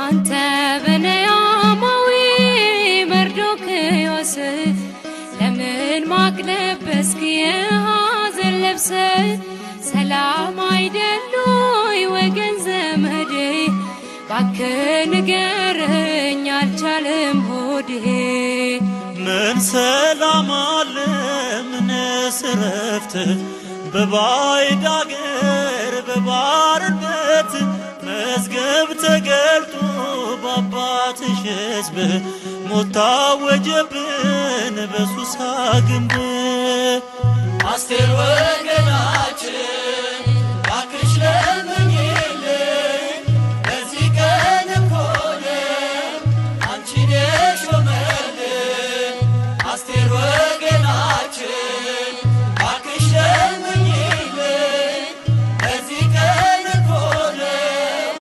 አንተ በነያማዊ መርዶክዮስ ለምን ማቅ ለበስክ የሐዘን ልብስ? ሰላም አይደሉይ ወገን ዘመዴ ባክህ ንገረኝ አልቻለም ሆዴ። ምን ሰላም አለ ምንስ እረፍት በባዕድ አገር በባርነት? መዝገብ ተገልጦ በአባትሽ ሕዝብ ሞት ታወጀብን በሱሳ ግንብ። አስቴር